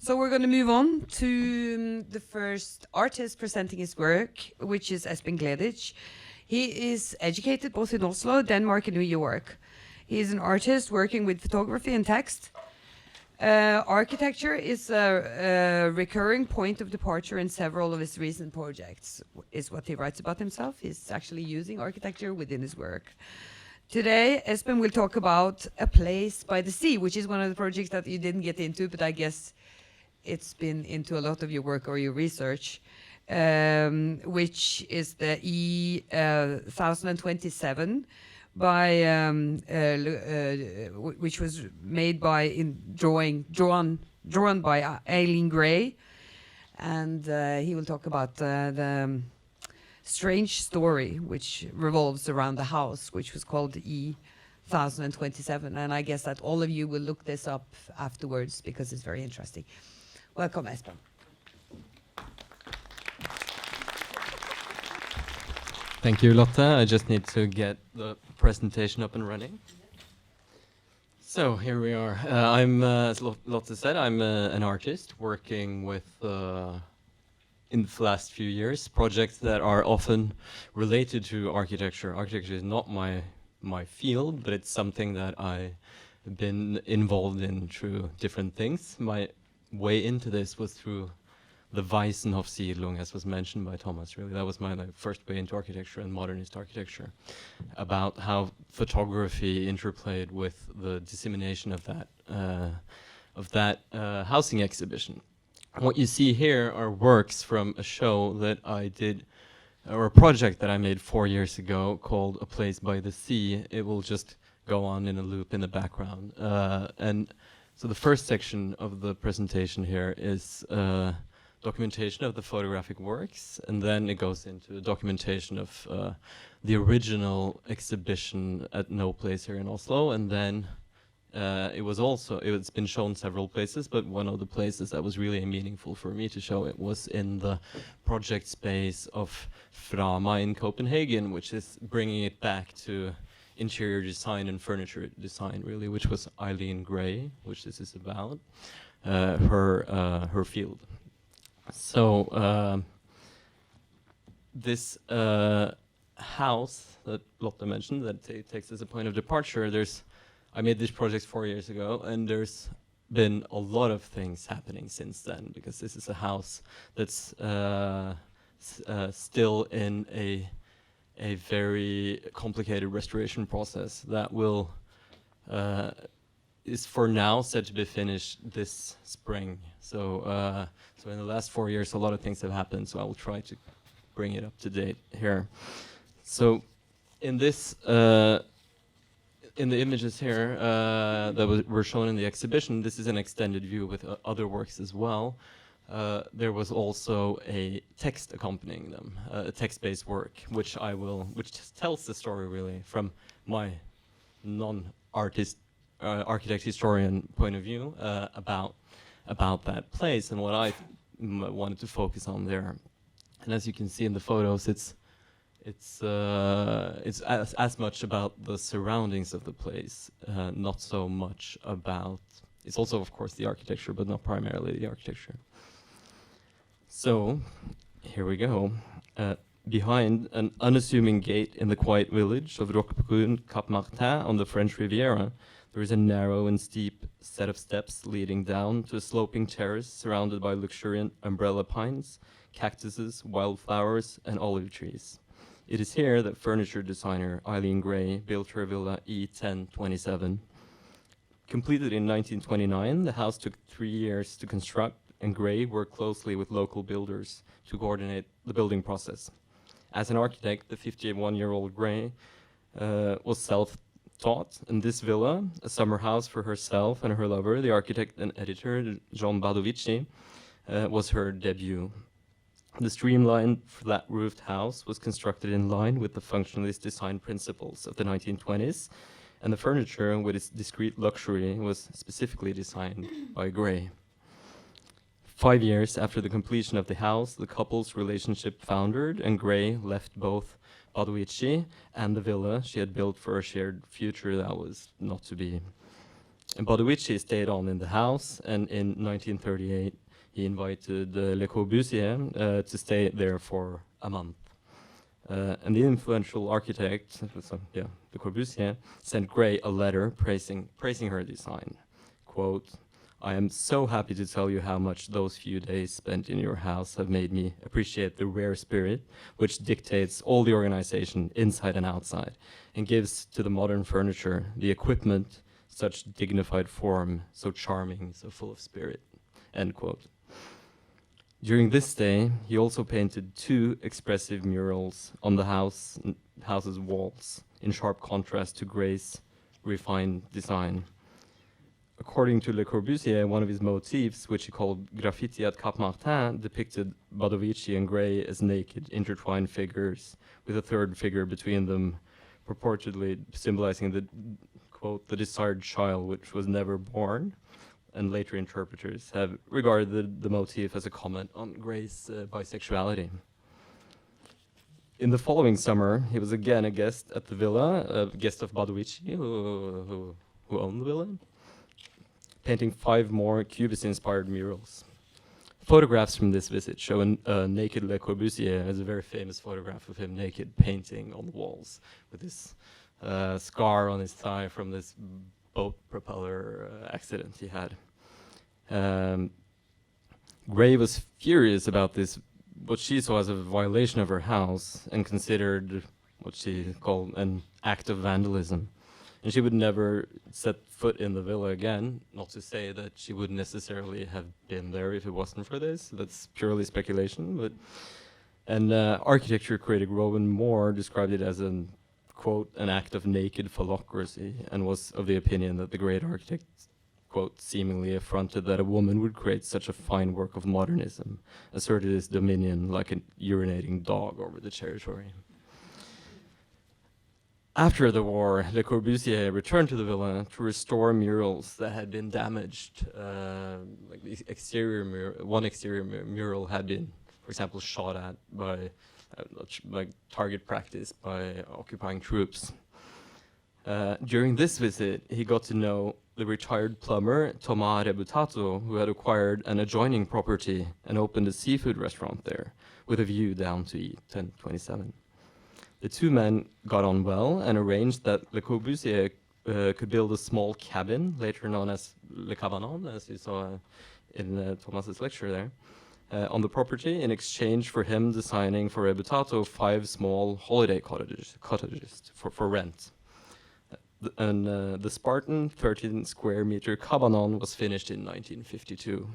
So we're going to move on to the first artist presenting his work, which is Espen Gleditsch. He is educated both in Oslo, Denmark, and New York. He is an artist working with photography and text. Architecture is a recurring point of departure in several of his recent projects, is what he writes about himself. He's actually using architecture within his work. Today, Espen will talk about A Place by the Sea, which is one of the projects that you didn't get into, but I guess it's been into a lot of your work or your research, which is the E1027 by which was made by drawn by Eileen Gray, and he will talk about the strange story which revolves around the house, which was called E1027, and I guess that all of you will look this up afterwards because it's very interesting. Welcome, Espen. Thank you, Lotte. I just need to get the presentation up and running. So here we are. As Lotte said, I'm an artist working with, in the last few years, projects that are often related to architecture. Architecture is not my field, but it's something that I've been involved in through different things. My way into this was through the Weissenhofsiedlung, as was mentioned by Thomas. Really, that was my first way into architecture and modernist architecture, about how photography interplayed with the dissemination of that housing exhibition. What you see here are works from a show that I did, or a project that I made 4 years ago called A Place by the Sea. It will just go on in a loop in the background, and so the first section of the presentation here is documentation of the photographic works, and then it goes into documentation of the original exhibition at No Place here in Oslo, and then it's been shown several places, but one of the places that was really meaningful for me to show it was in the project space of Frama in Copenhagen, which is bringing it back to interior design and furniture design, really, which was Eileen Gray, which this is about, her field. So this house that Lotte mentioned, that takes as a point of departure, I made this project 4 years ago, and there's been a lot of things happening since then, because this is a house that's still in a very complicated restoration process that is for now said to be finished this spring. So in the last 4 years, a lot of things have happened, so I will try to bring it up to date here. So in this, in the images here that were shown in the exhibition, this is an extended view with other works as well. There was also a text accompanying them, a text-based work, which just tells the story really from my non-artist, architect historian point of view about that place and what I wanted to focus on there. And as you can see in the photos, it's as much about the surroundings of the place, not so much about. It's also, of course, the architecture, but not primarily the architecture. So, here we go. Behind an unassuming gate in the quiet village of Roquebrune-Cap-Martin on the French Riviera, there is a narrow and steep set of steps leading down to a sloping terrace surrounded by luxuriant umbrella pines, cactuses, wildflowers, and olive trees. It is here that furniture designer Eileen Gray built her villa E1027. Completed in 1929, the house took 3 years to construct, and Gray worked closely with local builders to coordinate the building process. As an architect, the 51-year-old Gray was self-taught, and this villa, a summer house for herself and her lover, the architect and editor John Badovici, was her debut. The streamlined, flat-roofed house was constructed in line with the functionalist design principles of the 1920s, and the furniture, with its discreet luxury, was specifically designed by Gray. 5 years after the completion of the house, the couple's relationship foundered, and Gray left both Badovici and the villa she had built for a shared future that was not to be. And Bodovici stayed on in the house, and in 1938 he invited Le Corbusier to stay there for a month. And the influential architect, Le Corbusier, sent Gray a letter praising her design. Quote, "I am so happy to tell you how much those few days spent in your house have made me appreciate the rare spirit which dictates all the organization inside and outside, and gives to the modern furniture the equipment, such dignified form, so charming, so full of spirit." End quote. During this stay, he also painted 2 expressive murals on the house's walls, in sharp contrast to Gray's refined design. According to Le Corbusier, one of his motifs, which he called Graffiti at Cap Martin, depicted Bodovici and Gray as naked, intertwined figures, with a third figure between them, purportedly symbolizing the, quote, "the desired child which was never born." And later interpreters have regarded the motif as a comment on Gray's bisexuality. In the following summer, he was again a guest at the villa, a guest of Bodovici, who owned the villa, painting 5 more Cubist-inspired murals. Photographs from this visit show a naked Le Corbusier. There's a very famous photograph of him naked painting on the walls with this scar on his thigh from this boat propeller accident he had. Gray was furious about this, what she saw as a violation of her house, and considered what she called an act of vandalism. And she would never set foot in the villa again, not to say that she would necessarily have been there if it wasn't for this. That's purely speculation. But architecture critic Rowan Moore described it as an, quote, "an act of naked phallocracy," and was of the opinion that the great architect, quote, "seemingly affronted that a woman would create such a fine work of modernism, asserted his dominion like a urinating dog over the territory." After the war, Le Corbusier returned to the villa to restore murals that had been damaged. Like the one exterior mural had been, for example, shot at by like target practice by occupying troops. During this visit, he got to know the retired plumber Thomas Rebutato, who had acquired an adjoining property and opened a seafood restaurant there with a view down to E1027. The 2 men got on well and arranged that Le Corbusier could build a small cabin, later known as Le Cabanon, as you saw in Thomas's lecture there, on the property in exchange for him designing for Rebutato 5 small holiday cottages for rent. The Spartan 13 square meter cabanon was finished in 1952.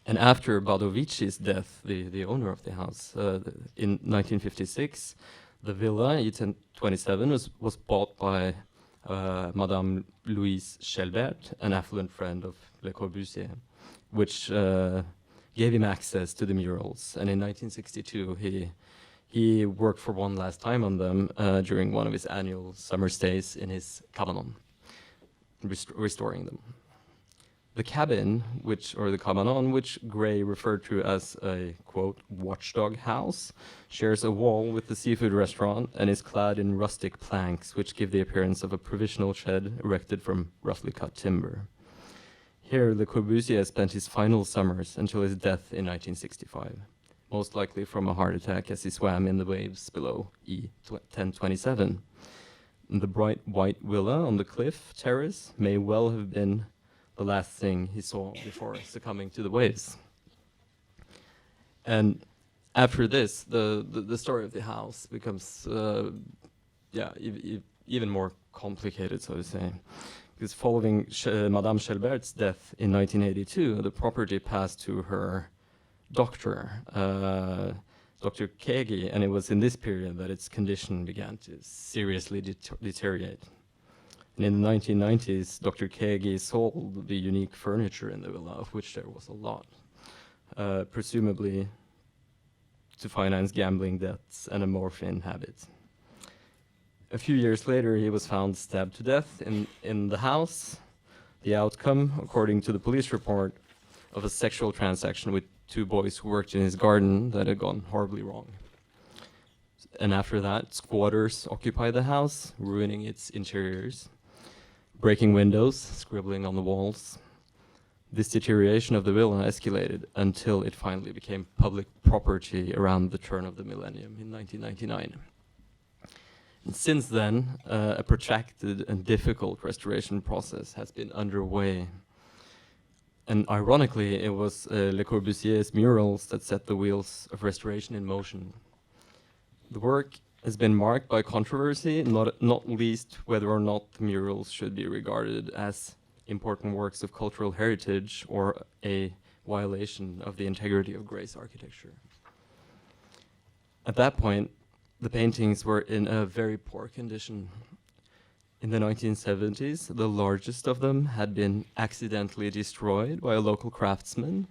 And after Badovici's death, the owner of the house, in 1956, the villa, E1027, was bought by Madame Louise Schelbert, an affluent friend of Le Corbusier, which gave him access to the murals. And in 1962, he worked for one last time on them during one of his annual summer stays in his cabanon, restoring them. The cabin, or the cabanon, which Gray referred to as a, quote, "watchdog house," shares a wall with the seafood restaurant and is clad in rustic planks, which give the appearance of a provisional shed erected from roughly cut timber. Here, Le Corbusier spent his final summers until his death in 1965, most likely from a heart attack as he swam in the waves below E1027. The bright white villa on the cliff terrace may well have been the last thing he saw before succumbing to the waves. And after this, the story of the house becomes even more complicated, so to say. Because following Madame Schelbert's death in 1982, the property passed to her doctor, Dr. Kegi, and it was in this period that its condition began to seriously deteriorate. And in the 1990s, Dr. Kegi sold the unique furniture in the villa, of which there was a lot, presumably to finance gambling debts and a morphine habit. A few years later, he was found stabbed to death in the house, the outcome, according to the police report, of a sexual transaction with 2 boys who worked in his garden that had gone horribly wrong. And after that, squatters occupied the house, ruining its interiors. breaking windows, scribbling on the walls. This deterioration of the villa escalated until it finally became public property around the turn of the millennium in 1999. And since then, a protracted and difficult restoration process has been underway. And ironically, it was Le Corbusier's murals that set the wheels of restoration in motion. The work has been marked by controversy, not least whether or not the murals should be regarded as important works of cultural heritage or a violation of the integrity of Gray's architecture. At that point, the paintings were in a very poor condition. In the 1970s, the largest of them had been accidentally destroyed by a local craftsman,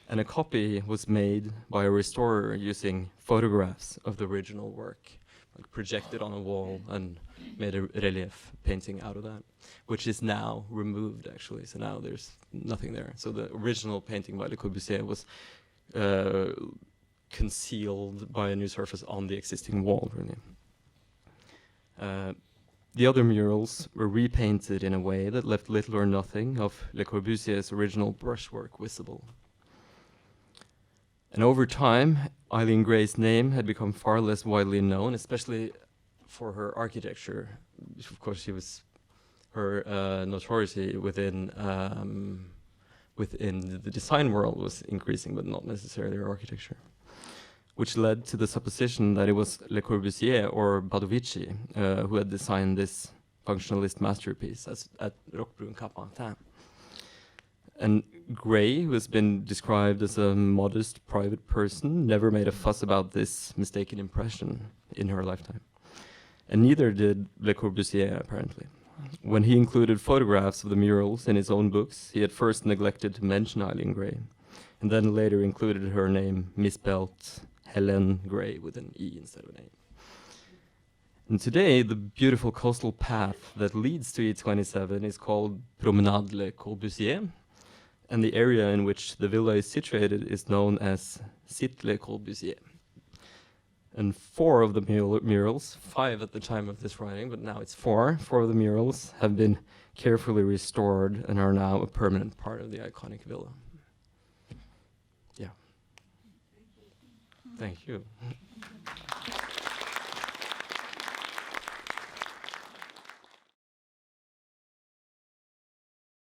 and a copy was made by a restorer using photographs of the original work, like projected on a wall and made a relief painting out of that, which is now removed actually. So now there's nothing there. So the original painting by Le Corbusier was concealed by a new surface on the existing wall, really. The other murals were repainted in a way that left little or nothing of Le Corbusier's original brushwork visible. And over time, Eileen Gray's name had become far less widely known, especially for her architecture. Of course, her notoriety within the design world was increasing, but not necessarily her architecture, which led to the supposition that it was Le Corbusier or Badovici who had designed this functionalist masterpiece at Roquebrune Cap-Martin. And Gray, who has been described as a modest private person, never made a fuss about this mistaken impression in her lifetime. And neither did Le Corbusier, apparently. When he included photographs of the murals in his own books, he at first neglected to mention Eileen Gray, and then later included her name misspelt Helen Gray with an E instead of an A. And today, the beautiful coastal path that leads to E27 is called Promenade Le Corbusier, and the area in which the villa is situated is known as Site Le Corbusier. And 4 of the murals, 5 at the time of this writing, but now it's 4 of the murals have been carefully restored and are now a permanent part of the iconic villa. Yeah. Thank you.